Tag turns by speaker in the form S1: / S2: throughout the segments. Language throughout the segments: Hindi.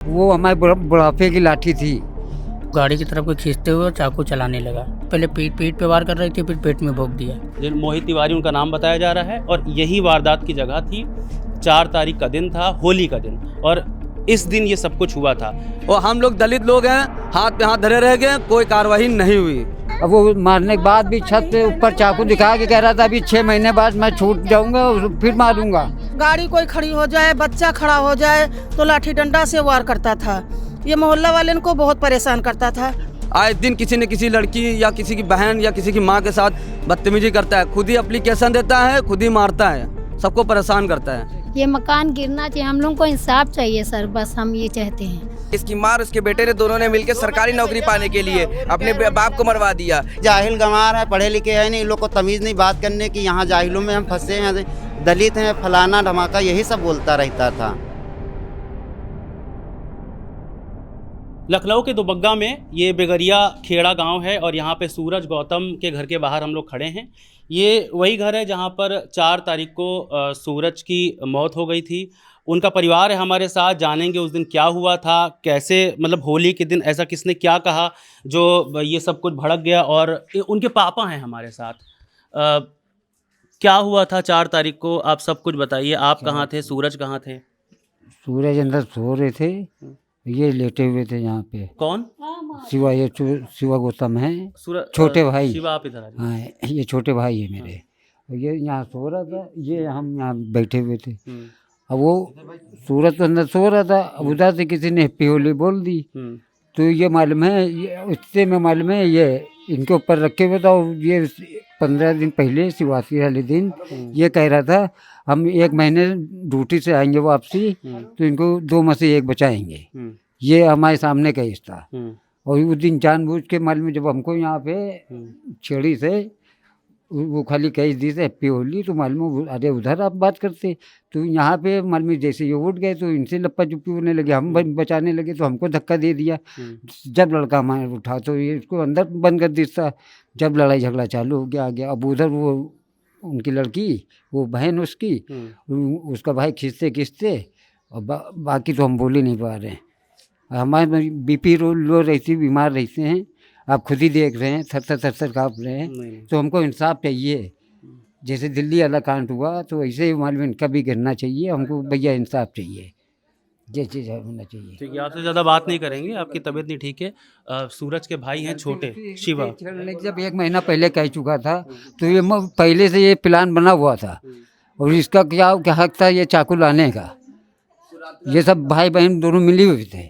S1: वो हमारे बुढ़ापे की लाठी थी।
S2: गाड़ी की तरफ को खींचते हुए चाकू चलाने लगा। पहले पीठ पे वार कर रही थी, फिर पेट में भोंक दिया।
S3: मोहित तिवारी उनका नाम बताया जा रहा है और यही वारदात की जगह थी। 4 तारीख का दिन था, होली का दिन, और इस दिन ये सब कुछ हुआ था।
S4: और हम लोग दलित लोग हैं, हाथ पे हाथ धरे रह गए, कोई कार्रवाई नहीं हुई।
S1: अब वो मारने के बाद भी छत पे ऊपर चाकू दिखा के कह रहा था अभी 6 महीने बाद मैं छूट जाऊंगा और फिर मारूंगा।
S5: गाड़ी कोई खड़ी हो जाए, बच्चा खड़ा हो जाए तो लाठी डंडा से वार करता था। ये मोहल्ला वाले को बहुत परेशान करता था।
S4: आए दिन किसी न किसी लड़की या किसी की बहन या किसी की माँ के साथ बदतमीजी करता है, खुद ही एप्लीकेशन देता है, खुद ही मारता है, सबको परेशान करता है।
S6: ये मकान गिरना चाहिए, हम लोग को इंसाफ चाहिए सर, बस हम ये चाहते हैं।
S7: इसकी माँ और उसके बेटे ने दोनों ने मिलकर सरकारी नौकरी पाने के लिए अपने बाप को मरवा दिया।
S8: जाहिल गंवार है, पढ़े लिखे है नहीं, इन लोग को तमीज़ नहीं बात करने की। यहाँ जाहिलों में हम फंसे हैं, दलित हैं, फलाना धमाका, यही सब बोलता रहता था।
S3: लखनऊ के दुबग्गा में ये बेगरिया खेड़ा गांव है और यहाँ पे सूरज गौतम के घर के बाहर हम लोग खड़े हैं। ये वही घर है जहाँ पर 4 तारीख को सूरज की मौत हो गई थी। उनका परिवार है हमारे साथ, जानेंगे उस दिन क्या हुआ था, कैसे मतलब होली के दिन ऐसा किसने क्या कहा जो ये सब कुछ भड़क गया। और उनके पापा हैं हमारे साथ। क्या हुआ था 4 तारीख को, आप सब कुछ बताइए। आप कहाँ थे, सूरज कहाँ थे?
S1: सूरज अंदर सो रहे थे, ये लेटे हुए थे यहाँ पे।
S3: कौन?
S1: शिवा, ये शिवा गौतम है, छोटे भाई।
S3: शिवा, आप इधर आ जाइए।
S1: हाँ, ये छोटे भाई है मेरे। ये यहाँ सो रहा था, ये हम यहाँ बैठे हुए थे। अब वो सूरज तो अंदर सो रहा था, अब उधर से किसी ने हैप्पी होली बोल दी। तो ये मालूम है, ये उससे में मालूम है, ये इनके ऊपर रखे हुए था। ये 15 दिन पहले शिवरात्रि वाले दिन ये कह रहा था हम 1 महीने ड्यूटी से आएंगे वापसी, तो इनको 2 में से 1 बचाएंगे। ये हमारे सामने केस था। और उस दिन जानबूझ के मालूम, जब हमको यहाँ पे छेड़ी से वो खाली केस दी से हैप्पी होली, तो मालूम अरे उधर आप बात करते, तो यहाँ पे मालूम जैसे ये उठ गए तो इनसे लप्पा चुप्पी होने लगे, हम बचाने लगे तो हमको धक्का दे दिया। जब लड़का हमारे उठा तो ये इसको अंदर बंद कर दिया। जब लड़ाई झगड़ा चालू हो गया आगे, अब उधर वो उनकी लड़की, वो बहन उसकी, उसका भाई खींचते और बाकी तो हम बोल ही नहीं पा रहे हैं। हमारे बीपी लो रहती, बीमार रहते हैं, आप खुद ही देख रहे हैं, थर काँप रहे हैं। तो हमको इंसाफ चाहिए। जैसे दिल्ली वाला कांड हुआ तो ऐसे ही मालूम इनका भी गिरना चाहिए। हमको भैया इंसाफ चाहिए, ये चीज़ होना चाहिए।
S3: ठीक है, आपसे ज़्यादा बात नहीं करेंगे, आपकी तबीयत नहीं ठीक है। सूरज के भाई हैं छोटे, शिवा।
S1: जब 1 महीना पहले कह चुका था तो ये पहले से ये प्लान बना हुआ था, और इसका क्या हक था ये चाकू लाने का। ये सब भाई बहन दोनों मिली हुए थे।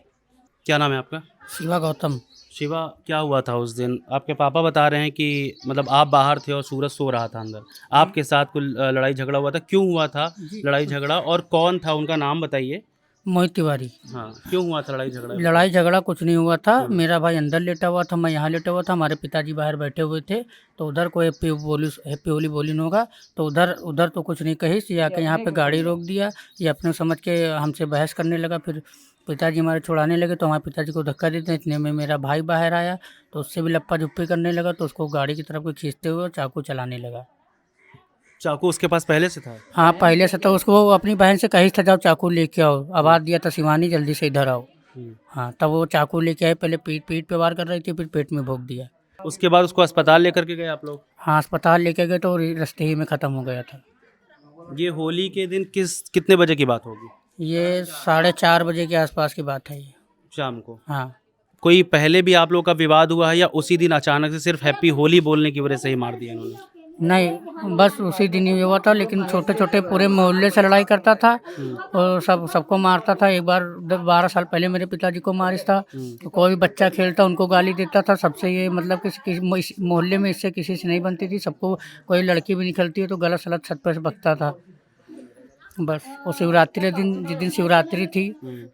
S3: क्या नाम है आपका?
S2: शिवा गौतम।
S3: शिवा, क्या हुआ था उस दिन? आपके पापा बता रहे हैं कि मतलब आप बाहर थे और सूरज सो रहा था अंदर, आपके साथ कोई लड़ाई झगड़ा हुआ था। क्यों हुआ था लड़ाई झगड़ा और कौन था, उनका नाम बताइए।
S2: मोहित तिवारी।
S3: हाँ, क्यों हुआ था लड़ाई झगड़ा?
S2: लड़ाई झगड़ा कुछ नहीं हुआ था। मेरा भाई अंदर लेटा हुआ था, मैं यहाँ लेटा हुआ था, हमारे पिताजी बाहर बैठे हुए थे। तो उधर कोई हैप्पी होली बोली न होगा, तो उधर तो कुछ नहीं कही। ये आके यहाँ पे गाड़ी रोक दिया, ये अपने समझ के हमसे बहस करने लगा। फिर पिताजी हमारे छुड़ाने लगे तो हमारे पिताजी को धक्का देते, इतने में मेरा भाई बाहर आया तो उससे भी लप्पा झुप्पी करने लगा, तो उसको गाड़ी की तरफ को खींचते हुए चाकू चलाने लगा।
S3: चाकू उसके पास पहले से था?
S2: हाँ, पहले से। तो उसको अपनी बहन से कही था जाओ चाकू लेके आओ, आवाज़ दिया था शिवानी जल्दी से इधर आओ। हाँ, तब वो चाकू लेके आए। पहले पीठ पे वार कर रही थी, फिर पेट में भोंक दिया।
S3: उसके बाद उसको अस्पताल लेकर के गए आप लोग?
S2: हाँ, अस्पताल लेके गए तो रास्ते ही में ख़त्म हो गया था।
S3: ये होली के दिन कितने बजे की बात होगी?
S2: ये 4:30 बजे के आसपास की बात है ये,
S3: शाम को।
S2: हाँ।
S3: कोई पहले भी आप लोग का विवाद हुआ है या उसी दिन अचानक से सिर्फ हैप्पी होली बोलने की वजह से ही मार दिया इन्होंने?
S2: नहीं, बस उसी दिन ही हुआ था, लेकिन छोटे छोटे पूरे मोहल्ले से लड़ाई करता था और सबको मारता था। एक बार 12 साल पहले मेरे पिताजी को मारिस था। तो कोई भी बच्चा खेलता उनको गाली देता था। सबसे ये मतलब किसी मोहल्ले में इससे किसी से नहीं बनती थी। सबको, कोई लड़की भी निकलती है तो गलत सलत छत पर से बकता था बस। और शिवरात्रि दिन, जिस दिन शिवरात्रि थी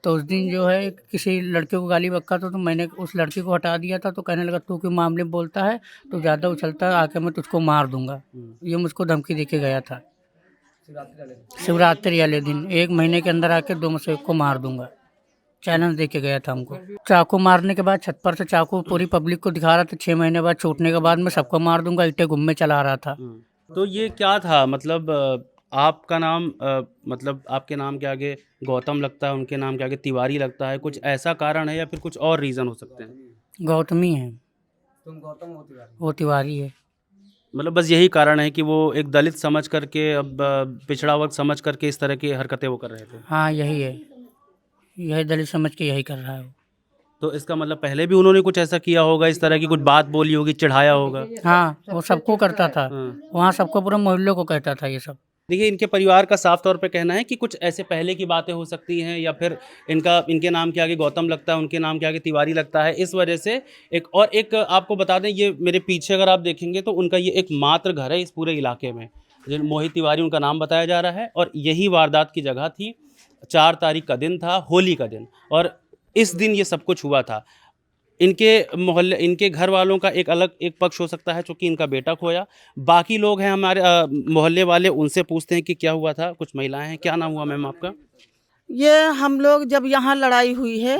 S2: तो उस दिन जो है किसी लड़के को गाली बक्का था, तो मैंने उस लड़के को हटा दिया था। तो कहने लगा तू क्यों मामले में बोलता है, तो ज़्यादा उछलता है, आके मैं तुझको मार दूंगा। ये मुझको धमकी देके गया था शिवरात्रि वाले दिन, 1 महीने के अंदर आके 2 में से 1 को मार दूंगा, चैलेंज देके गया था हमको। चाकू मारने के बाद छत पर से चाकू पूरी पब्लिक को दिखा रहा था। 6 महीने बाद छूटने के बाद मैं सबको मार दूंगा, ईंटें घुम में चला रहा था।
S3: तो ये क्या था, मतलब आपका नाम मतलब आपके नाम के आगे गौतम लगता है, उनके नाम के आगे तिवारी लगता है, कुछ ऐसा कारण है या फिर कुछ और रीज़न हो सकते हैं?
S2: गौतमी है,
S4: तुम गौतम हो तिवारी?
S2: वो तिवारी है।
S3: मतलब बस यही कारण है कि वो एक दलित समझ करके, अब पिछड़ा वर्ग समझ करके इस तरह की हरकतें वो कर रहे थे।
S2: हाँ यही है, यही दलित समझ के यही कर रहा है वो।
S3: तो इसका मतलब पहले भी उन्होंने कुछ ऐसा किया होगा, इस तरह की कुछ बात बोली होगी, चिढ़ाया होगा।
S2: हाँ वो सबको करता था,
S3: हाँ।
S2: वहाँ सबको पूरे मोहल्ले को कहता था ये सब।
S3: देखिए, इनके परिवार का साफ तौर पे कहना है कि कुछ ऐसे पहले की बातें हो सकती हैं, या फिर इनके नाम के आगे गौतम लगता है, उनके नाम के आगे तिवारी लगता है, इस वजह से। एक आपको बता दें, ये मेरे पीछे अगर आप देखेंगे तो उनका ये एक मात्र घर है इस पूरे इलाके में, जो मोहित तिवारी उनका नाम बताया जा रहा है। और यही वारदात की जगह थी। 4 तारीख का दिन था, होली का दिन, और इस दिन ये सब कुछ हुआ था। इनके मोहल्ले, इनके घर वालों का एक पक्ष हो सकता है चूँकि इनका बेटा खोया। बाकी लोग हैं हमारे मोहल्ले वाले, उनसे पूछते हैं कि क्या हुआ था। कुछ महिलाएं हैं। क्या नाम हुआ मैम आपका?
S5: ये हम लोग जब यहाँ लड़ाई हुई है,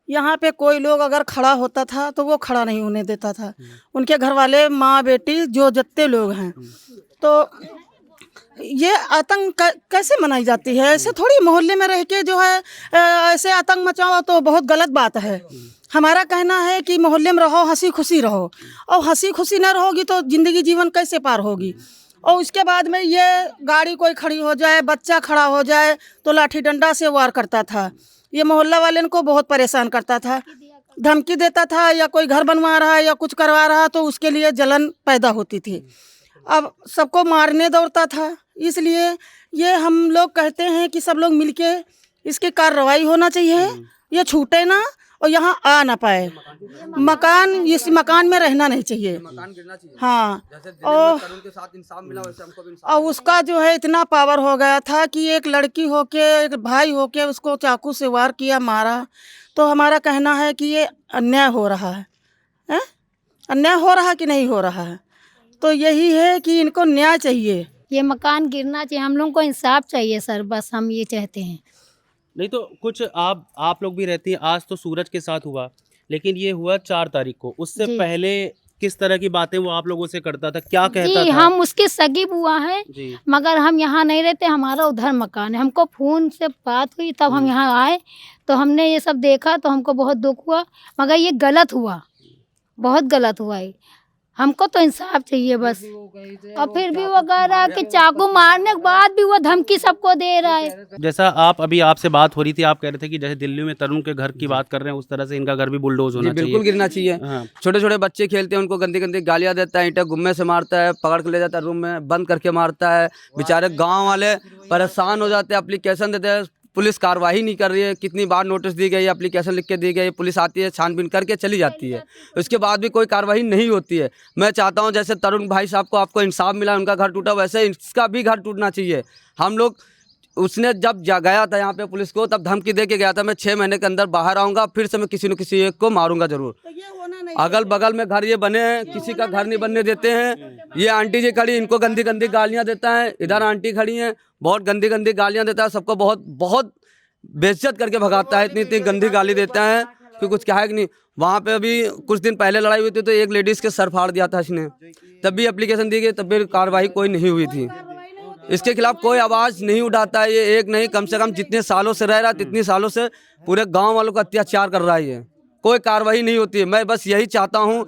S5: यहाँ पे कोई लोग अगर खड़ा होता था तो वो खड़ा नहीं होने देता था। उनके घर वाले, माँ बेटी, जो जितने लोग हैं, तो ये आतंक कैसे मनाई जाती है? ऐसे थोड़ी मोहल्ले में रह के जो है ऐसे आतंक मचाओ तो बहुत गलत बात है। हमारा कहना है कि मोहल्ले में रहो, हंसी खुशी रहो, और हंसी खुशी न रहोगी तो ज़िंदगी जीवन कैसे पार होगी? और उसके बाद में ये गाड़ी कोई खड़ी हो जाए, बच्चा खड़ा हो जाए तो लाठी डंडा से वार करता था। ये मोहल्ला वाले को बहुत परेशान करता था, धमकी देता था, या कोई घर बनवा रहा है या कुछ करवा रहा तो उसके लिए जलन पैदा होती थी। अब सबको मारने दौड़ता था। इसलिए ये हम लोग कहते हैं कि सब लोग मिलके इसकी कार्रवाई होना चाहिए, ये छूटे ना और यहाँ आ ना पाए। मकान, इस मकान में रहना नहीं चाहिए।
S4: मकान गिरना चाहिए।
S5: हाँ,
S4: जैसे दिल्ली में तरुण के साथ इंसाफ मिला, वैसे हमको भी इंसाफ
S5: और उसका जो है इतना पावर हो गया था कि एक लड़की होके, एक भाई होके उसको चाकू से वार किया, मारा। तो हमारा कहना है कि ये अन्याय हो रहा है, अन्याय हो रहा है कि नहीं हो रहा है? तो यही है कि इनको न्याय चाहिए।
S6: ये मकान गिरना चाहिए, हम लोग को इंसाफ चाहिए सर, बस हम ये चाहते हैं।
S3: नहीं तो कुछ आप लोग भी रहती हैं। आज तो सूरज के साथ हुआ, लेकिन ये हुआ 4 तारीख को। उससे
S6: जी।
S3: पहले किस तरह की बातें वो आप लोगों से करता था, क्या कहता
S6: जी,
S3: था?
S6: हम उसके सगी बुआ हैं,
S3: जी।
S6: मगर हम यहाँ नहीं रहते, हमारा उधर मकान है। हमको फ़ोन से बात हुई तब हम यहाँ आए, तो हमने ये सब देखा तो हमको बहुत दुख हुआ, मगर ये गलत हुआ, बहुत गलत हुआ ये। हमको तो इंसाफ चाहिए बस। और फिर भी वो कह रहा है कि चाकू मारने के बाद भी वो धमकी सबको दे रहा है।
S3: जैसा आपसे बात हो रही थी, आप कह रहे थे कि जैसे दिल्ली में तरुण के घर की बात कर रहे हैं, उस तरह से इनका घर भी बुलडोज होना चाहिए।
S4: बिल्कुल गिरना चाहिए।
S3: हाँ।
S4: छोटे छोटे बच्चे खेलते हैं, उनको गंदी गंदी गालियां देता है, ईंटें गुम्मे से मारता है, पकड़ के ले जाता है रूम में, बंद करके मारता है। बेचारे गाँव वाले परेशान हो जाते हैं, एप्लीकेशन देते हैं, पुलिस कार्रवाई नहीं कर रही है। कितनी बार नोटिस दी गई, एप्लीकेशन लिख के दी गई, पुलिस आती है, छानबीन करके चली जाती है, उसके बाद भी कोई कार्रवाई नहीं होती है। मैं चाहता हूं जैसे तरुण भाई साहब को आपको इंसाफ मिला, उनका घर टूटा, वैसे इसका भी घर टूटना चाहिए। हम लोग, उसने जब गया था यहाँ पे पुलिस को, तब धमकी दे के गया था, मैं 6 महीने के अंदर बाहर आऊँगा, फिर से मैं किसी न किसी एक को मारूंगा जरूर। अगल बगल में घर ये बने हैं, किसी का घर नहीं बनने देते हैं। ये आंटी जी खड़ी, इनको गंदी गंदी गालियाँ देता है। इधर आंटी खड़ी हैं, बहुत गंदी गंदी गालियाँ देता है, सबको बहुत बहुत बेइज्जत करके भगाता है, इतनी इतनी गंदी गाली देता है कि कुछ कहा कि नहीं। वहाँ पे अभी कुछ दिन पहले लड़ाई हुई थी तो एक लेडीज़ के सर फाड़ दिया था इसने, तब भी एप्लीकेशन दी गई, तब भी कार्रवाई कोई नहीं हुई थी। इसके खिलाफ कोई आवाज़ नहीं उठाता है। ये एक नहीं, कम से कम जितने सालों से रह रहा है, तितने सालों से पूरे गाँव वालों का अत्याचार कर रहा है। ये कोई कार्रवाई नहीं होती है। मैं बस यही चाहता हूँ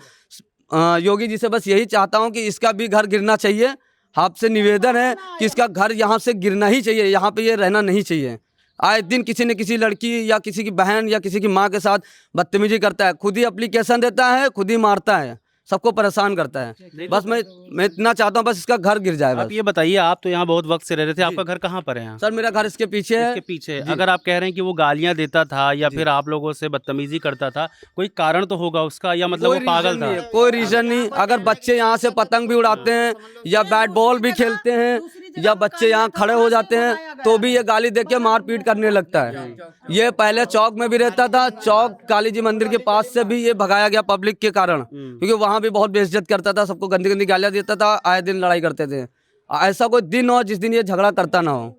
S4: योगी जी से, बस यही चाहता हूँ कि इसका भी घर गिरना चाहिए। आपसे निवेदन है कि इसका घर यहाँ से गिरना ही चाहिए, यहाँ पे ये रहना नहीं चाहिए। आए दिन किसी न किसी लड़की या किसी की बहन या किसी की माँ के साथ बदतमीजी करता है, खुद ही एप्लीकेशन देता है, खुद ही मारता है, सबको परेशान करता है। बस मैं इतना चाहता हूँ बस इसका घर गिर जाए।
S3: आप ये बताइए, आप तो यहाँ बहुत वक्त से रह रहे थे, आपका घर कहाँ पर है? यहाँ
S4: सर मेरा घर इसके पीछे है।
S3: इसके पीछे। अगर आप कह रहे हैं कि वो गालियाँ देता था या फिर आप लोगों से बदतमीजी करता था, कोई कारण तो होगा उसका, या मतलब वो पागल था?
S4: कोई रीजन नहीं। अगर बच्चे यहाँ से पतंग भी उड़ाते हैं या बैट बॉल भी खेलते हैं या बच्चे यहाँ खड़े हो जाते हैं तो भी ये गाली दे के मारपीट करने लगता है। ये पहले चौक में भी रहता था, चौक काली जी मंदिर के पास से भी ये भगाया गया पब्लिक के कारण, क्योंकि वहाँ भी बहुत बेइज्जत करता था, सबको गंदी गंदी गालियाँ देता था, आए दिन लड़ाई करते थे। ऐसा कोई दिन हो जिस दिन ये झगड़ा करता ना हो।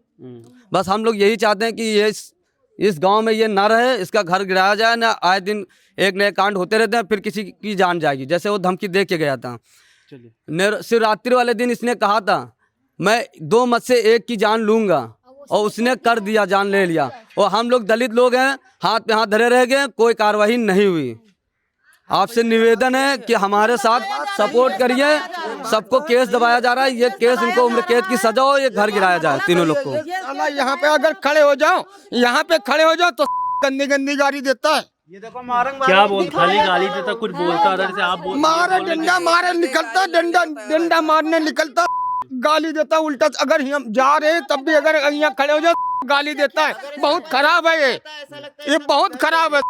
S4: बस हम लोग यही चाहते हैं कि ये इस गांव में ये ना रहे, इसका घर गिराया जाए ना। आए दिन एक नए कांड होते रहते हैं, फिर किसी की जान जाएगी। जैसे वो धमकी दे के गया था, शिवरात्रि वाले दिन इसने कहा था मैं 2 मत से एक की जान लूंगा, और उसने कर दिया, जान ले लिया। और हम लोग दलित लोग हैं, हाथ पे हाथ धरे रह गए, कोई कार्रवाई नहीं हुई। आपसे निवेदन है कि हमारे साथ सपोर्ट करिए। सबको केस दबाया जा रहा है, ये केस इनको उम्र कैद की सजा हो, ये घर गिराया जाए तीनों लोग को।
S9: यहाँ पे अगर खड़े हो जाओ, यहाँ पे खड़े हो जाओ तो गंदी गंदी गाड़ी देता है।
S3: ये देखो क्या बोलता, खाली गाली देता, कुछ बोलता उधर से आप
S9: मारे डंडा मारे निकलता, डंडा मारने निकलता, गाली देता उल्टा। अगर हम जा रहे हैं तब भी अगर यहाँ खड़े हो जाओ गाली देता है। बहुत खराब है ये बहुत खराब है,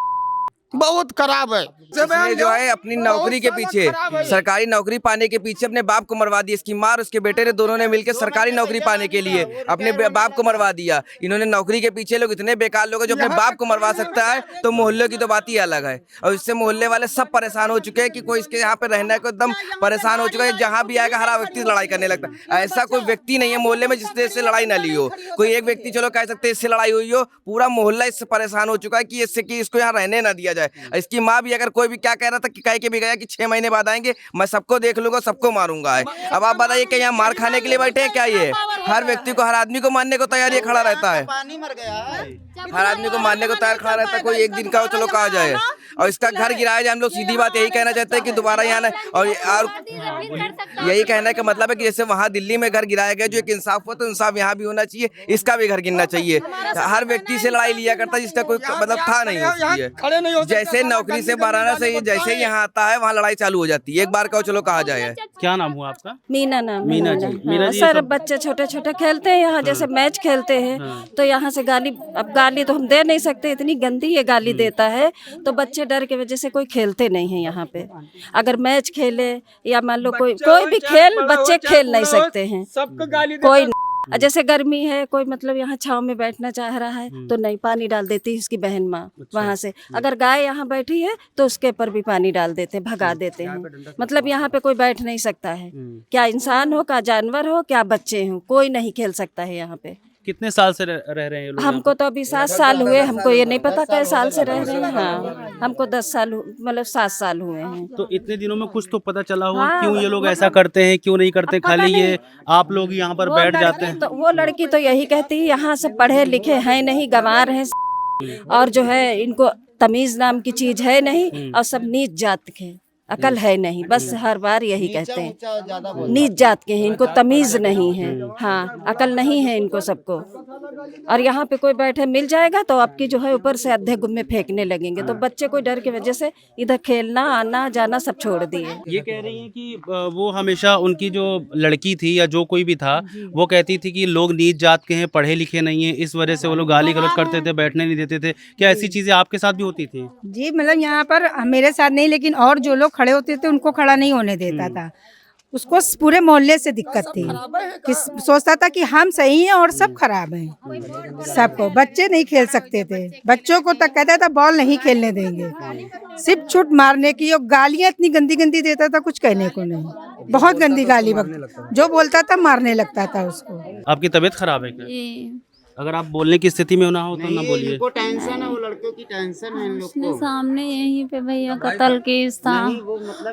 S9: बहुत खराब है।
S7: इसने जो है अपनी नौकरी के पीछे, सरकारी नौकरी पाने के पीछे अपने बाप को मरवा दिया। इसकी माँ और उसके बेटे ने दोनों ने मिलकर सरकारी नौकरी पाने के लिए अपने बाप को मरवा दिया। इन्होंने नौकरी के पीछे लोग इतने बेकार लोग हैं जो अपने बाप को मरवा सकता है, तो मोहल्ले की तो बात ही अलग है। और इससे मोहल्ले वाले सब परेशान हो चुके हैं कि कोई इसके यहाँ पे रहने को एकदम परेशान हो चुका है। जहाँ भी आएगा हर व्यक्ति लड़ाई करने लगता है। ऐसा कोई व्यक्ति नहीं है मोहल्ले में जिससे इससे लड़ाई ना ली हो। कोई एक व्यक्ति चलो कह सकते हैं इससे लड़ाई हुई हो, पूरा मोहल्ला इससे परेशान हो चुका है कि इससे कि इसको यहाँ रहने ना दिया जाए। इसकी माँ भी अगर कोई भी क्या कह रहा था कि कह के भी गया कि 6 महीने बाद आएंगे, मैं सबको देख लूंगा, सबको मारूंगा। अब आप बताइए कि यहाँ मार खाने के लिए बैठे हैं क्या? ये हर व्यक्ति को, हर आदमी को मारने को तैयार ये खड़ा रहता है। हर आदमी को मारने को तैयार खड़ा रहता है। कोई एक दिन का चलो कहा जाए और इसका घर गिराया जाए। हम लोग सीधी बात यही कहना चाहते हैं कि दोबारा यहाँ ना, और यही कहने का मतलब है कि जैसे वहाँ दिल्ली में घर गिराया गया जो एक इंसाफ हुआ, तो इंसाफ यहाँ भी होना चाहिए, इसका भी घर गिरना चाहिए। हर व्यक्ति से लड़ाई लिया करता जिसका कोई मतलब था नहीं उसकी। जैसे नौकरी से बाराना से जैसे ही यहाँ आता है वहाँ लड़ाई चालू हो जाती है। एक बार का चलो कहा जाए।
S3: क्या नाम हुआ आपका?
S10: मीना नाम।
S3: मीना जी, मीना जी,
S10: सर बच्चे छोटे छोटे खेलते हैं यहाँ, जैसे मैच खेलते हैं तो यहाँ से गाली, अब गाली तो हम दे नहीं सकते, इतनी गंदी ये गाली देता है, तो बच्चे डर के वजह से कोई खेलते नहीं है यहाँ पे। अगर मैच खेले या मान लो कोई भी खेल, बच्चे खेल नहीं सकते हैं, कोई। जैसे गर्मी है, कोई मतलब यहाँ छांव में बैठना चाह रहा है तो नहीं, पानी डाल देती है इसकी बहन माँ वहाँ से। अगर गाय यहाँ बैठी है तो उसके ऊपर भी पानी डाल देते हैं, भगा देते हैं। मतलब यहाँ पे कोई बैठ नहीं सकता है, क्या इंसान हो, क्या जानवर हो, क्या बच्चे हो, कोई नहीं खेल सकता है यहाँ पे।
S3: कितने साल से रह रहे हैं ये लोग?
S10: हमको तो अभी 7 साल हुए, हमको ये नहीं पता कई साल से रह रहे हैं। हाँ, हमको 10 साल मतलब 7 साल हुए हैं।
S3: तो इतने दिनों में कुछ तो पता चला होगा क्यों ये लोग ऐसा करते हैं, क्यों नहीं करते? खाली ये आप लोग यहाँ पर बैठ जाते हैं।
S10: तो वो लड़की तो यही कहती है यहाँ से पढ़े लिखे हैं नहीं, गंवार हैं, और जो है इनको तमीज नाम की चीज है नहीं, और सब नीच जात के, अकल है नहीं, बस हर बार यही कहते हैं नीच जात के हैं, इनको तमीज नहीं है। हाँ, अकल नहीं है इनको सबको। और यहाँ पे कोई बैठे मिल जाएगा तो आपकी जो है ऊपर से अद्धे गुम्मे फेंकने लगेंगे। तो बच्चे कोई डर की वजह से इधर खेलना आना जाना सब छोड़ दिए।
S3: ये कह रही हैं कि वो हमेशा, उनकी जो लड़की थी या जो कोई भी था, वो कहती थी कि लोग नीच जात के हैं, पढ़े लिखे नहीं है, इस वजह से वो लोग गाली गलौज करते थे, बैठने नहीं देते थे। क्या ऐसी चीजें आपके साथ भी होती थी?
S11: जी, मतलब यहाँ पर मेरे साथ नहीं, लेकिन और जो लोग खड़े होते थे उनको खड़ा नहीं होने देता था। उसको पूरे मोहल्ले से दिक्कत थी कि सोचता था कि हम सही हैं और सब खराब हैं। सबको, बच्चे नहीं खेल सकते थे, बच्चों को तक कहता था बॉल नहीं खेलने देंगे, सिर्फ छुट मारने की। और गालियाँ इतनी गंदी गंदी देता था, कुछ कहने को नहीं, बहुत गंदी गाली, जो बोलता था मारने लगता था उसको।
S3: आपकी तबीयत खराब है क्या? अगर आप बोलने की स्थिति में ना हो तो ना बोलिए।
S8: इनको टेंशन है, वो लड़कियों की टेंशन है इन लोग को।
S12: सामने यहीं पे भैया कत्ल केस था,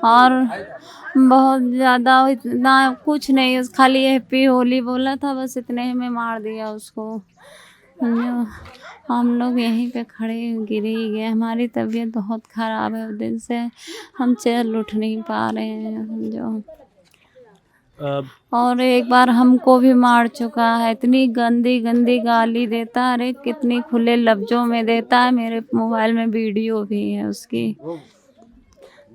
S12: और बहुत ज़्यादा, इतना कुछ नहीं, खाली हैप्पी होली बोला था, बस इतने में मार दिया उसको। हम लोग यहीं पे खड़े गिर ही गए। हमारी तबीयत बहुत ख़राब है, उस दिन से हम चल उठ नहीं पा रहे हैं समझो। और एक बार हमको भी मार चुका है, इतनी गंदी गंदी गाली देता है, अरे कितनी खुले लफ्जों में देता है। मेरे मोबाइल में वीडियो भी है उसकी।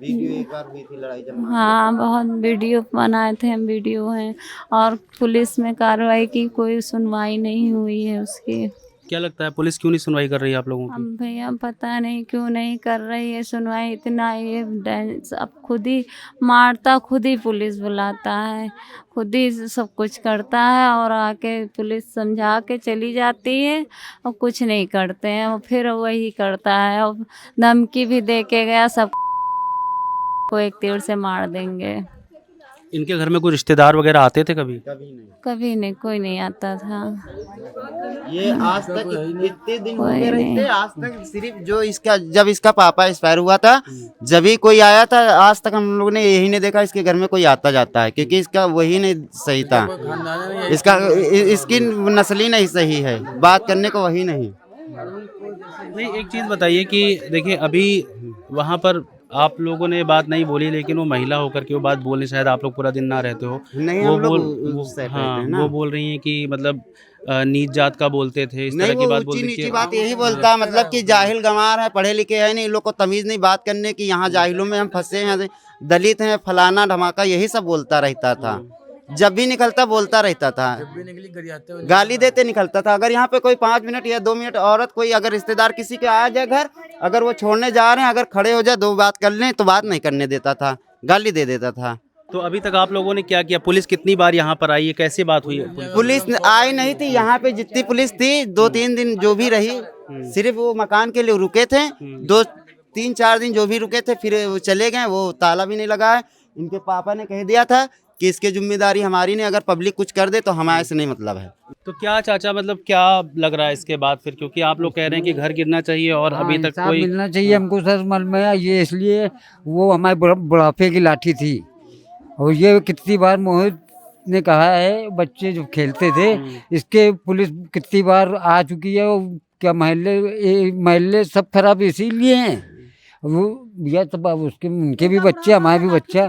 S8: वीडियो एक बार हुई थी लड़ाई जब।
S12: हाँ, बहुत वीडियो बनाए थे हम, वीडियो हैं, और पुलिस में कार्रवाई की, कोई सुनवाई नहीं हुई है उसकी।
S3: क्या लगता है पुलिस क्यों नहीं सुनवाई कर रही है आप लोगों की?
S12: भैया पता नहीं क्यों नहीं कर रही है सुनवाई। इतना ये अब खुद ही मारता, खुद ही पुलिस बुलाता है, खुद ही सब कुछ करता है, और आके पुलिस समझा के चली जाती है और कुछ नहीं करते हैं। और फिर वही करता है, और धमकी भी दे के गया, सब को एक तीर से मार देंगे।
S3: इनके घर में कोई रिश्तेदार वगैरह आते थे कभी?
S12: कभी नहीं, कोई नहीं आता था।
S8: ये आज तक इतने दिन हो
S12: कोई
S8: गए
S12: नहीं।
S8: रहते, आज तक सिर्फ जो इसका जब इसका पापा एक्सपायर हुआ था जब ही कोई आया था, आज तक हम लोग ने यही नहीं देखा इसके घर में कोई आता जाता है, क्योंकि इसका वही नहीं सही था, इसका इसकी नस्ल नहीं सही है, बात करने को वही नहीं।
S3: नहीं, एक चीज़ बताइए कि देखिए अभी वहाँ पर आप लोगों ने बात नहीं बोली, लेकिन वो महिला होकर के वो बात बोलने, शायद आप लोग पूरा दिन ना रहते हो,
S8: नहीं,
S3: वो
S8: हम लोग
S3: बोल
S8: उस साइड
S3: हाँ
S8: रहते हैं ना।
S3: वो बोल रही हैं कि मतलब नीच जात का बोलते थे, इस
S8: नहीं,
S3: तरह की
S8: वो
S3: बात
S8: ऊंची
S3: बोलते
S8: नीची
S3: कि
S8: बात यही बोलता है, मतलब कि जाहिल गंवार है, पढ़े लिखे है नहीं, इन लोग को तमीज नहीं बात करने की, यहाँ जाहिलों में हम फंसे हैं, दलित हैं, फलाना धमाका, यही सब बोलता रहता था। जब भी निकलता बोलता रहता था, गाली देते निकलता था। अगर यहाँ पे कोई 5 मिनट या 2 मिनट औरत कोई अगर रिश्तेदार किसी के आ जाए घर, अगर वो छोड़ने जा रहे हैं, अगर खड़े हो जाए 2 बात कर लें तो बात नहीं करने देता था, गाली दे देता था।
S3: तो अभी तक आप लोगों ने क्या किया? पुलिस कितनी बार यहाँ पर आई है? कैसे बात हुई है?
S8: पुलिस आई नहीं थी यहाँ पे, जितनी पुलिस थी 2-3 दिन जो भी रही, सिर्फ वो मकान के लिए रुके थे, 2-3-4 दिन जो भी रुके थे, फिर वो चले गए, वो ताला भी नहीं लगा है। इनके पापा ने कह दिया था कि इसकी जिम्मेदारी हमारी नहीं, अगर पब्लिक कुछ कर दे तो हमारे से नहीं मतलब है।
S3: तो क्या चाचा, मतलब क्या लग रहा है इसके बाद फिर, क्योंकि आप लोग कह रहे हैं कि घर गिरना चाहिए और
S1: हाँ,
S3: अभी तक
S1: इंसाफ
S3: कोई
S1: मिलना चाहिए हमको सर। मलमया ये इसलिए वो हमारे बुढ़ापे की लाठी थी, और ये कितनी बार मोहित ने कहा है, बच्चे जो खेलते थे इसके पुलिस कितनी बार आ चुकी है। और क्या महल्ले सब खराब इसीलिए हैं, वो भैया तब उसके उनके भी बच्चे, हमारे भी बच्चा,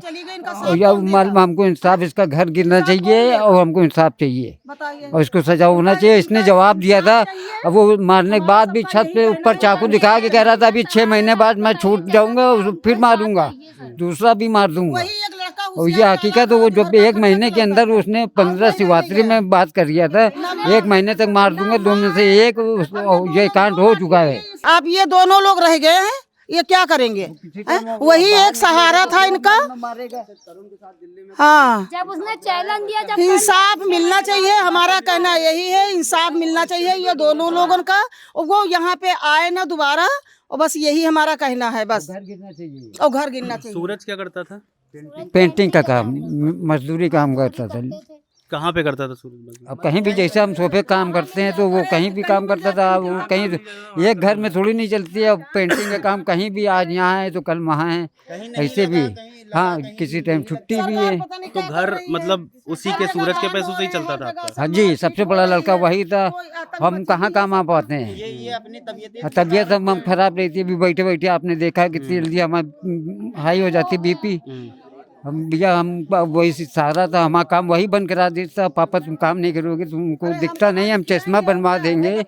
S1: और या मालूम हमको इंसाफ, इसका घर गिरना चाहिए और हमको इंसाफ चाहिए और इसको सजा होना चाहिए। इसने जवाब दिया था, अब वो मारने के बाद भी छत पे ऊपर चाकू दिखा के कह रहा था अभी 6 महीने बाद मैं छूट जाऊंगा और फिर मारूंगा, दूसरा भी मार दूंगा। और ये हकीकत, वो जो 1 महीने के अंदर उसने 15 शिवरात्रि में बात कर दिया था, 1 महीने तक मार दूंगा, 2 में से 1 ये कांड हो चुका है।
S5: अब ये दोनों लोग रह गए हैं, ये क्या करेंगे? वही एक सहारा था इनका। हाँ,
S6: जब उसने चैलेंज दिया, जब
S5: इंसाफ मिलना चाहिए, हमारा कहना यही है, इंसाफ मिलना चाहिए ये दोनों लोगों का, और वो यहाँ पे आए ना दोबारा, और बस यही हमारा कहना है, बस
S1: घर गिरना चाहिए।
S5: और घर गिरना चाहिए।
S3: सूरज क्या करता था?
S1: पेंटिंग का काम, मजदूरी काम करता था।
S3: कहाँ पे करता था सूरज?
S1: अब कहीं भी, जैसे हम सोफे काम करते हैं तो वो कहीं भी काम करता था। वो कहीं एक घर में थोड़ी नहीं चलती है। अब पेंटिंग का काम कहीं भी, आज यहाँ है तो कल वहाँ है, ऐसे भी। हाँ, किसी टाइम छुट्टी भी है।
S3: तो घर मतलब उसी के, सूरज के पैसों से ही चलता था आपका?
S1: हाँ जी, सबसे बड़ा लड़का वही था। हम कहाँ काम आ पाते हैं,
S8: ये अपनी
S1: तबीयत हम खराब रहती है। अभी बैठे बैठे आपने देखा कितनी जल्दी हमारी हाई हो जाती बीपी। हम भैया, हम वही सहारा था, हमारा काम वही बंद करा देता। पापा तुम काम नहीं करोगे, तुमको दिखता नहीं, हम चश्मा बनवा देंगे।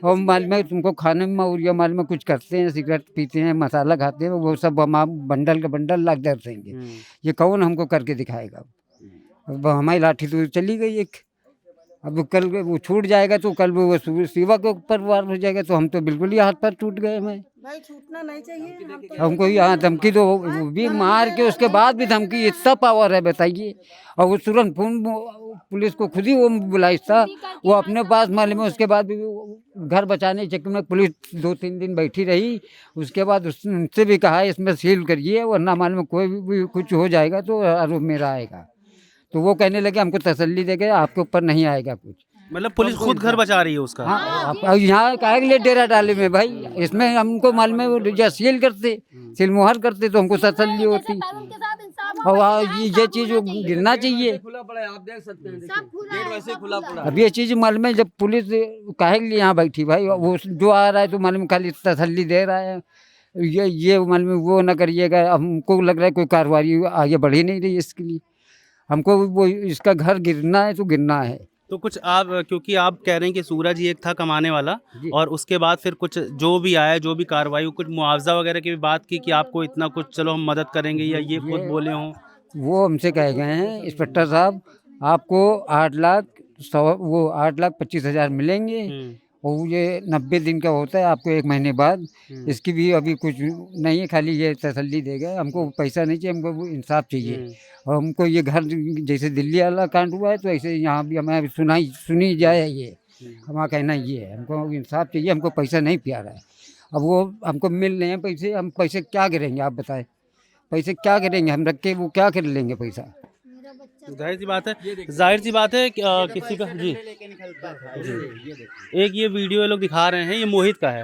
S1: और मालूम है तुमको खाने में, और ये मालूम है कुछ करते हैं, सिगरेट पीते हैं, मसाला खाते हैं, वो सब हम बंडल के बंडल लाग देंगे। ये कौन हमको करके दिखाएगा? अब हमारी लाठी तो चली गई एक, अब कल वो छूट जाएगा तो कल वो शिवा के ऊपर वार हो जाएगा, तो हम तो बिल्कुल ही हाथ पर टूट गए। मैं
S5: भाई छूटना नहीं चाहिए
S1: हमको यहाँ धमकी, तो वो भी मार के उसके बाद भी धमकी, इतना पावर है बताइए। और वो तुरंत फोन पुलिस को खुद ही वो बुलाई था, वो अपने पास मालूम है। उसके बाद भी घर बचाने के चक्कर में पुलिस 2-3 दिन बैठी रही। उसके बाद उनसे भी कहा इसमें सील करिए, वरना मालूम कोई भी कुछ हो जाएगा तो आरोप मेरा आएगा। तो वो कहने लगे हमको तसल्ली देके आपके ऊपर नहीं आएगा कुछ।
S3: मतलब पुलिस खुद घर बचा रही है उसका?
S1: हाँ, अब यहाँ काहे के लिए डेरा डाले में भाई? इसमें हमको मालूम है वो सील करते, सील मुहर करते तो हमको तसल्ली होती। और ये चीज गिरना चाहिए।
S4: आप देख सकते हैं, गेट वैसे खुला पड़ा।
S1: अब ये चीज मालूम है, जब पुलिस काहे के लिए यहाँ बैठी भाई? वो जो आ रहा है तो मालूम खाली तसल्ली दे रहा है। ये मालूम वो ना करिएगा, हमको लग रहा है कोई कार्रवाई आगे बढ़ ही नहीं रही इसके लिए। हमको वो इसका घर गिरना है तो गिरना है।
S3: तो कुछ आप, क्योंकि आप कह रहे हैं कि सूरज ही एक था कमाने वाला, और उसके बाद फिर कुछ जो भी आया, जो भी कार्रवाई, कुछ मुआवजा वगैरह की भी बात की कि आपको इतना कुछ चलो हम मदद करेंगे, या ये खुद बोले हों?
S1: वो हमसे कह गए हैं इंस्पेक्टर साहब, आपको 8,25,000 मिलेंगे, और ये 90 दिन का होता है, आपको 1 महीने बाद। इसकी भी अभी कुछ नहीं है, खाली ये तसल्ली दे गए। हमको पैसा नहीं चाहिए, हमको इंसाफ चाहिए। और हमको ये घर, जैसे दिल्ली वाला कांड हुआ है तो ऐसे यहाँ भी हमें सुनी जाए। ये हमारा कहना ये है, हमको इंसाफ चाहिए, हमको पैसा नहीं प्यारा है। अब वो हमको मिल रहे हैं पैसे, हम पैसे क्या करेंगे आप बताएं? पैसे क्या करेंगे हम रख के, वो क्या कर लेंगे पैसा?
S3: जाहिर सी बात है, जाहिर सी बात है कि, किसी का जी एक ये वीडियो ये लोग दिखा रहे हैं, ये मोहित का है,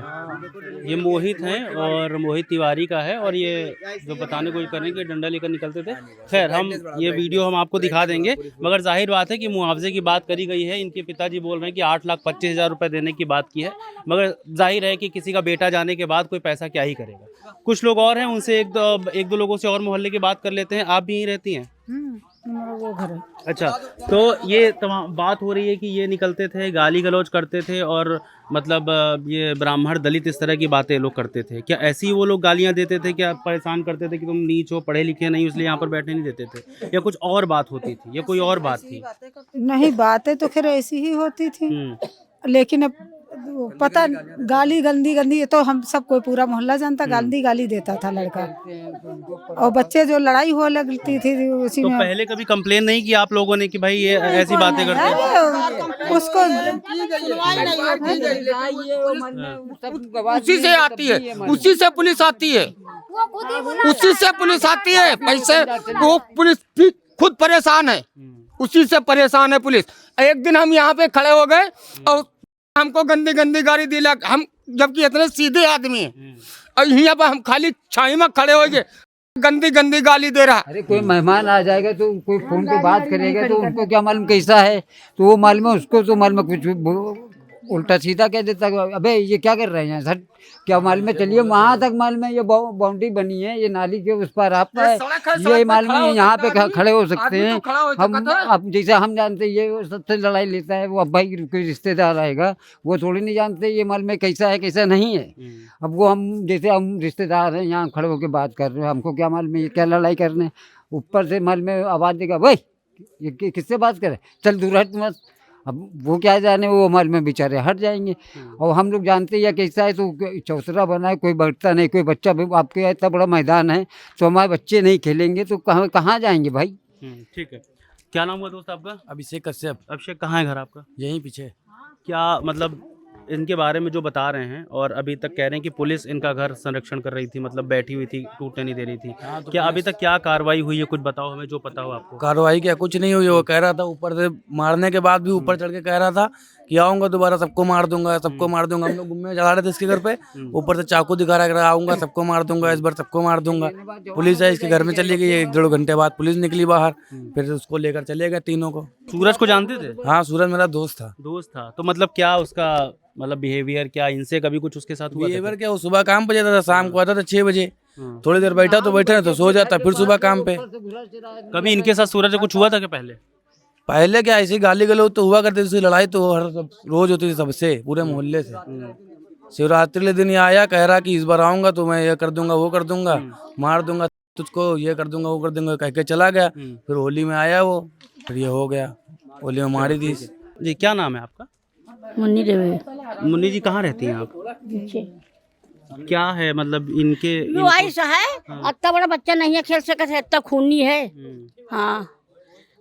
S3: ये मोहित हैं और मोहित तिवारी का है, और ये जो बताने को कर रहे हैं कि डंडा लेकर निकलते थे। खैर हम ये वीडियो हम आपको दिखा देंगे, मगर जाहिर बात है कि मुआवजे की बात करी गई है। इनके पिताजी बोल रहे हैं कि 8,25,000 रुपये देने की बात की है, मगर जाहिर है कि किसी का बेटा जाने के बाद कोई पैसा क्या ही करेगा। कुछ लोग और हैं, उनसे एक दो लोगों से और मोहल्ले की बात कर लेते हैं। आप भी यहीं रहती हैं?
S11: वो घर है।
S3: अच्छा, तो ये तमाम बात हो रही है कि ये निकलते थे, गाली गलौज करते थे, और मतलब ये ब्राह्मण दलित इस तरह की बातें लोग करते थे। क्या ऐसी वो लोग गालियां देते थे, क्या परेशान करते थे कि तुम नीच हो, पढ़े लिखे नहीं, इसलिए यहाँ पर बैठने नहीं देते थे, या कुछ और बात होती थी, या कोई और बात थी?
S11: नहीं, बातें तो खैर ऐसी ही होती थी, लेकिन अब पता गाली गंदी गंदी, ये तो हम सब कोई पूरा मोहल्ला जानता, गाली गाली देता था लड़का, और बच्चे जो लड़ाई हो लगती थी उसी
S3: तो
S11: में।
S3: पहले कभी कंप्लेन नहीं की आप लोगों ने कि भाई ये ऐसी बातें करते हैं?
S11: उसको
S9: उसी से आती है, उसी से पुलिस आती है, उसी से पुलिस आती है। पैसे वो पुलिस भी खुद परेशान है, उसी से परेशान है पुलिस। एक दिन हम यहाँ पे खड़े हो गए और हमको गंदी गंदी गाली दिला, हम जबकि इतने सीधे आदमी हैं, और यहाँ पर हम खाली छाई में खड़े हो गए, गंदी गंदी गाली दे रहा।
S1: अरे कोई मेहमान आ जाएगा तो कोई फोन पे बात करेगा तो उनको क्या मालूम कैसा है, तो वो मालूम है उसको, तो मालूम है कुछ उल्टा सीधा कह देता, अबे ये क्या कर रहे हैं सर, क्या मालूम है, चलिए वहाँ तक मालूम है, ये बाउंड्री बनी है, ये नाली के उस पर आपका है, ये मालूम है यहाँ पे खड़े हो सकते हैं हम। अब जैसे हम जानते ये सबसे लड़ाई लेता है, वो अब भाई कोई रिश्तेदार आएगा, वो थोड़ी नहीं जानते ये मालूम है कैसा है कैसा नहीं है। अब वो हम जैसे हम रिश्तेदार हैं, यहाँ खड़े होकर बात कर रहे हैं, हमको क्या मालूम है ये क्या लड़ाई करने, ऊपर से मालूम है आवाज़ देगा, भाई ये किससे बात करे, चल दूर हट मत। अब वो क्या जाने, वो हमारे में बेचारे हट जाएंगे, और हम लोग जानते हैं कैसा है, तो चौतरा बना है, कोई बैठता नहीं, कोई बच्चा भी, आपके इतना बड़ा मैदान है, तो हमारे बच्चे नहीं खेलेंगे तो कहाँ जाएंगे भाई।
S3: ठीक है, क्या नाम हुआ दोस्त आपका?
S4: अभिषेक कश्यप।
S3: अभिषेक, कहाँ है घर आपका?
S4: यहीं पीछे।
S3: क्या मतलब इनके बारे में जो बता रहे हैं, और अभी तक कह रहे हैं कि पुलिस इनका घर संरक्षण कर रही थी, मतलब बैठी हुई थी, टूटने नहीं दे रही थी,
S4: तो
S3: क्या अभी तक क्या कार्रवाई हुई है, कुछ बताओ हमें जो पता हो आपको।
S4: कार्रवाई क्या, कुछ नहीं हुई। वो कह रहा था ऊपर से मारने के बाद भी ऊपर चढ़ के कह रहा था कि आऊंगा दोबारा सबको मार दूंगा, सबको मार दूंगा। हम लोग घूमने जा रहे थे इसके घर पे, ऊपर से चाकू दिखा रहा, आऊंगा सबको मार दूंगा, इस बार सबको मार दूंगा। पुलिस है इसके घर में चली गई, 1-1.5 घंटे बाद पुलिस निकली बाहर, फिर उसको लेकर चले गए तीनों को।
S3: सूरज को जानते थे?
S4: हाँ, सूरज मेरा दोस्त था।
S3: तो मतलब क्या उसका मतलब बिहेवियर, क्या इनसे कभी कुछ उसके साथ हुआ?
S4: बिहेवियर क्या, वो सुबह काम पे जाता था, शाम को आता था 6 बजे, थोड़ी देर बैठा तो बैठा, तो सो जाता, फिर सुबह काम पे।
S3: कभी इनके साथ सूरज से कुछ हुआ था क्या
S4: पहले क्या ऐसी गाली गलौज तो हुआ करती थी, लड़ाई तो हर रोज होती थी सबसे, पूरे मोहल्ले से। शिवरात्रि के दिन ये आया, कह रहा कि इस बार आऊंगा तो मैं ये कर दूंगा, वो कर दूंगा, मार दूंगा तुझको, ये कर दूंगा, वो कर दूंगा, कह के चला गया। फिर होली में आया वो, फिर ये हो गया, होली में मारी थी।
S3: जी, क्या नाम है आपका?
S2: मुन्नी देवी।
S3: मुन्नी जी, कहाँ रहती हैं आप? क्या है मतलब इनके
S13: ऐसा है, इतना बड़ा बच्चा नहीं है खेल सकता है, इतना खूनी है। हाँ,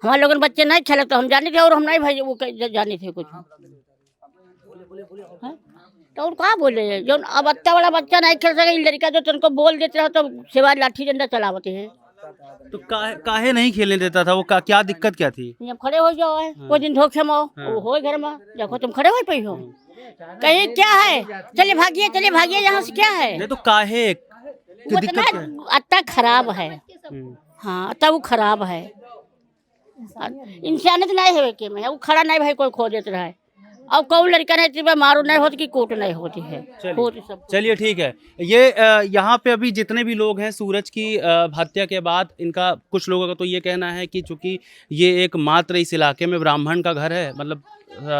S13: हमारे लोगों बच्चे नहीं खेले तो हम जाने थे, और हम नहीं भाई वो जाने थे कुछ, तो और कहाँ बोले जो अब इतना बड़ा बच्चा नहीं खेल सके, लड़का जो तुमको बोल देते रहो तो सिवाय लाठी डंडा चलावते हैं।
S3: तो काहे नहीं खेलने देता था वो? क्या दिक्कत क्या थी?
S13: जब खड़े हो जाओ है, कोई दिन धोखे में वो हो घर में, देखो तुम खड़े हो पई हो, कहीं क्या है, चले भागिए यहाँ से, क्या है?
S3: नहीं तो काहे
S13: इतना खराब है। हाँ, तब वो खराब है, इंसानियत नहीं है के में, वो खड़ा नहीं भाई कोई खो देते रहा है। अब कौन लड़का नहीं मारो नहीं होती कि कोट नहीं होती है।
S3: चलिए ठीक है, ये यहाँ पे अभी जितने भी लोग हैं, सूरज की हत्या के बाद इनका कुछ लोगों का तो ये कहना है कि चूंकि ये एक मात्र इस इलाके में ब्राह्मण का घर है, मतलब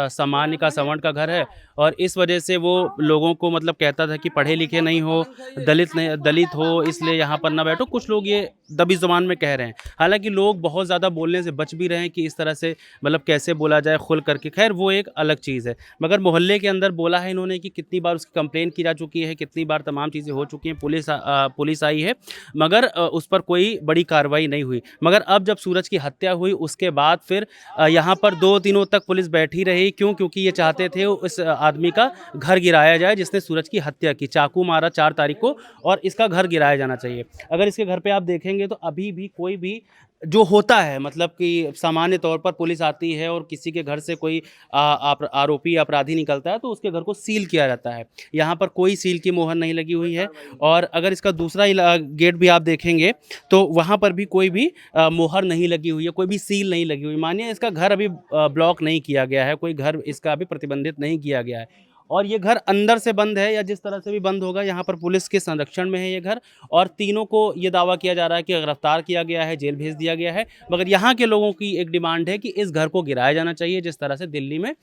S3: सामान्य का सवर्ण का घर है, और इस वजह से वो लोगों को मतलब कहता था कि पढ़े लिखे नहीं हो, दलित हो, इसलिए यहाँ पर ना बैठो। कुछ लोग ये दबी ज़ुबान में कह रहे हैं, हालांकि लोग बहुत ज़्यादा बोलने से बच भी रहे हैं कि इस तरह से मतलब कैसे बोला जाए खुल करके। खैर वो एक अलग चीज़ है, मगर मोहल्ले के अंदर बोला है इन्होंने कि कितनी बार उसकी कंप्लेन की जा चुकी है, कितनी बार तमाम चीज़ें हो चुकी हैं, पुलिस आई है, मगर उस पर कोई बड़ी कार्रवाई नहीं हुई। मगर अब जब सूरज की हत्या हुई उसके बाद फिर यहाँ पर 2 दिनों तक पुलिस बैठी रही। क्यों? क्योंकि ये चाहते थे उस आदमी का घर गिराया जाए जिसने सूरज की हत्या की, चाकू मारा 4 तारीख को, और इसका घर गिराया जाना चाहिए। अगर इसके घर पे आप देखेंगे तो अभी भी कोई भी जो होता है, मतलब कि सामान्य तौर पर पुलिस आती है और किसी के घर से कोई आरोपी अपराधी निकलता है तो उसके घर को सील किया जाता है। यहाँ पर कोई सील की मोहर नहीं लगी हुई है, और अगर इसका दूसरा गेट भी आप देखेंगे तो वहाँ पर भी कोई भी मोहर नहीं लगी हुई है, कोई भी सील नहीं लगी हुई। मानिए इसका घर अभी ब्लॉक नहीं किया गया है, कोई घर इसका अभी प्रतिबंधित नहीं किया गया है, और ये घर अंदर से बंद है या जिस तरह से भी बंद होगा, यहाँ पर पुलिस के संरक्षण में है ये घर, और तीनों को ये दावा किया जा रहा है कि गिरफ्तार किया गया है, जेल भेज दिया गया है। मगर यहाँ के लोगों की एक डिमांड है कि इस घर को गिराया जाना चाहिए। जिस तरह से दिल्ली में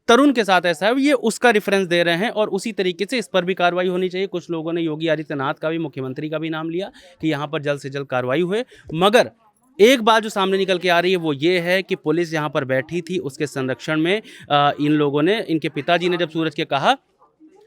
S3: तरुण के साथ ऐसा है, ये उसका रेफरेंस दे रहे हैं, और उसी तरीके से इस पर भी कार्रवाई होनी चाहिए। कुछ लोगों ने योगी आदित्यनाथ का भी, मुख्यमंत्री का भी नाम लिया कि यहाँ पर जल्द से जल्द कार्रवाई हुए। मगर एक बात जो सामने निकल के आ रही है वो ये है कि पुलिस यहाँ पर बैठी थी, उसके संरक्षण में इन लोगों ने, इनके पिताजी ने जब सूरज के कहा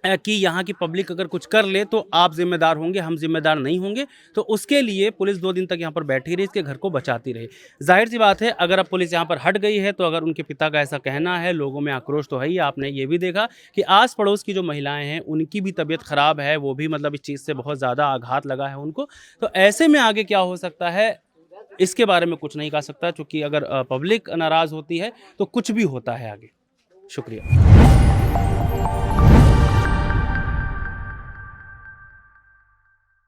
S3: कि यहाँ की पब्लिक अगर कुछ कर ले तो आप जिम्मेदार होंगे, हम जिम्मेदार नहीं होंगे, तो उसके लिए पुलिस 2 दिन तक यहाँ पर बैठी रही, इसके घर को बचाती रही। जाहिर सी बात है, अगर अब पुलिस यहाँ पर हट गई है तो अगर उनके पिता का ऐसा कहना है, लोगों में आक्रोश तो है ही। आपने ये भी देखा कि आस पड़ोस की जो महिलाएं हैं उनकी भी तबीयत खराब है, वो भी मतलब इस चीज़ से बहुत ज़्यादा आघात लगा है उनको। तो ऐसे में आगे क्या हो सकता है इसके बारे में कुछ नहीं कह सकता, क्योंकि अगर पब्लिक नाराज़ होती है तो कुछ भी होता है आगे। शुक्रिया।